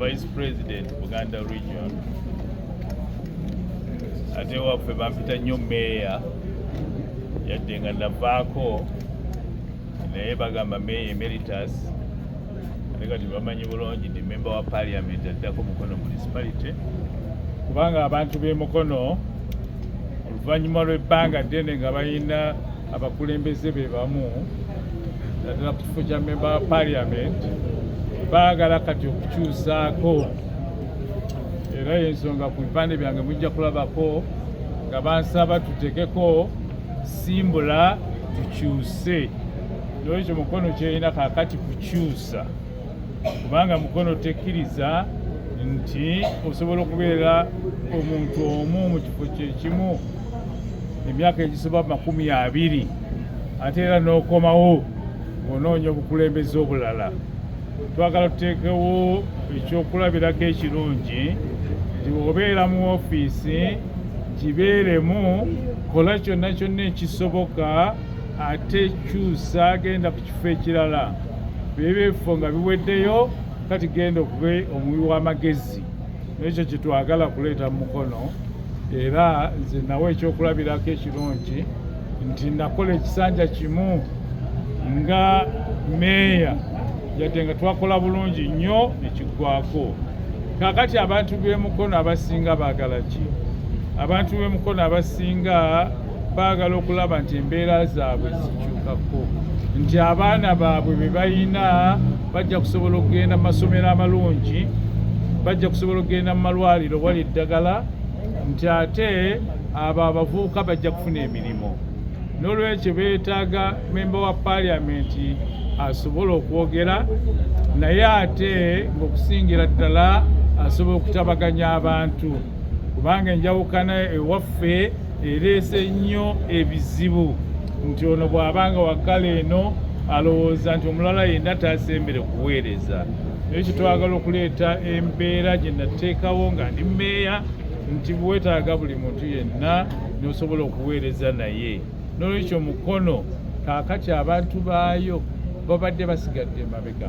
Vice President Buganda Region ate waffe bampita nnyo meeya yadde nga navaako naye bagamba meeya emeritus ate kati bamanyi bulungi ndi member wa parliament addako Mukono municipality kubanga abantu b'e Mukono oluvannyuma lw'ebbanga ddene nga balina abakulembeze be bamu naddala ku kifo kya member wa parliament baagala kati okukyusaako era y'ensonga ku bipande byange mujja kulabako nga bansaba tutekeko simbula tukyuse n'ekyo Mukono kyerina kaakati kukyusa kubanga Mukono tekkiriza nti osobola okubeera omuntu omu mu kifo kyekimu emyaka egisoba 20 ate era n'okomawo ng'onoonya obukulembeze obulala. Twagala tuteekewo ekyokulabirako ekirungi nti bw'obeera mu woofiisi kibeeremu kola kyonna kyonna ekisoboka ate kyusa genda ku kifo ekirala beba ebifo nga biweddeyo kati genda okuba omuwi w'amagezi n'ekyo kye twagala kuleeta mu Mukono era nze nawe ekyokulabirako ekirungi nti nakola ekisanja kimu nga meeya yadde nga twakola bulungi nnyo nekiggwako. Kaakati abantu b'e Mukono abasinga baagala ki? Abantu b'e Mukono abasinga baagala okulaba nti embeera zaabwe zikyukako, nti abaana baabwe be balina bajja kusobola okugenda mu masomero amalungi, bajja kusobola okugenda mu malwaliro wali eddagala, nti ate abo abavubuka bajja kufuna emirimu. N'olwekyo beetaaga member wa parliament asobola okwogera naye ate ng'okusingira ddala asobola okutabaganya abantu kubanga enjawukana ewaffe ereese nnyo ebizibu nti ono bw'abanga wakkala eno alowooza nti omulala yenna taasembere kuweereza. Ekyo twagala okuleeta embeera gye nateekawo nga ndi meeya nti bwetaaga buli muntu yenna n'osobola okuweereza naye. N'olwekyo Mukono kaakati abantu baayo babadde basigadde emabega.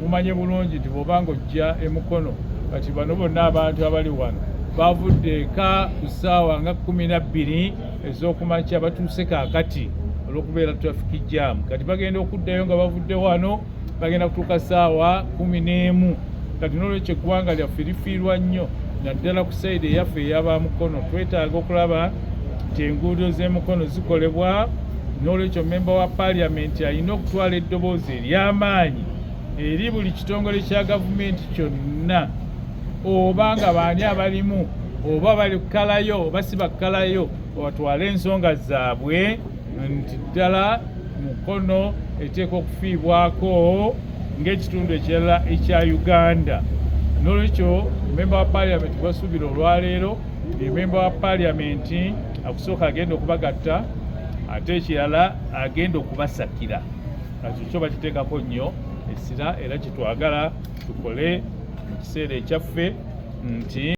Mumanye bulungi nti bw'obanga ojja e Mukono kati bano bonna abantu abali wano bavudde eka ku ssaawa nga 12 ez'okumakya batuuse kaakati olw'okubeera traffic jam. Kati bagenda okuddayo nga bavudde wano bagenda kutuuka ssaawa 11. Kati n'olwekyo eggwanga lyaffe lifiirwa nnyo naddala ku sayidi eyaffe ey'aba Mukono. Twetaaga okulaba nti enguudo z'e Mukono zikolebwa. N'olwekyo member wa parliament alina okutwala eddoboozi ery'amaanyi eri buli kitongole kya gavumenti kyonna, oba nga baani abalimu oba bali kukkalayo oba si bakkalayo, batwale ensonga zaabwe nti ddala Mukono eteeka okufiibwako ng'ekitundu ekirala ekya Uganda. N'olwekyo member wa parliament basuubira olwaleero member wa parliament akusooka agenda okubagatta ate ekirala agenda okubasakira. Kati kyo bakiteekako nnyo essira era kyetwagala tukole mu kiseera ekyaffe nti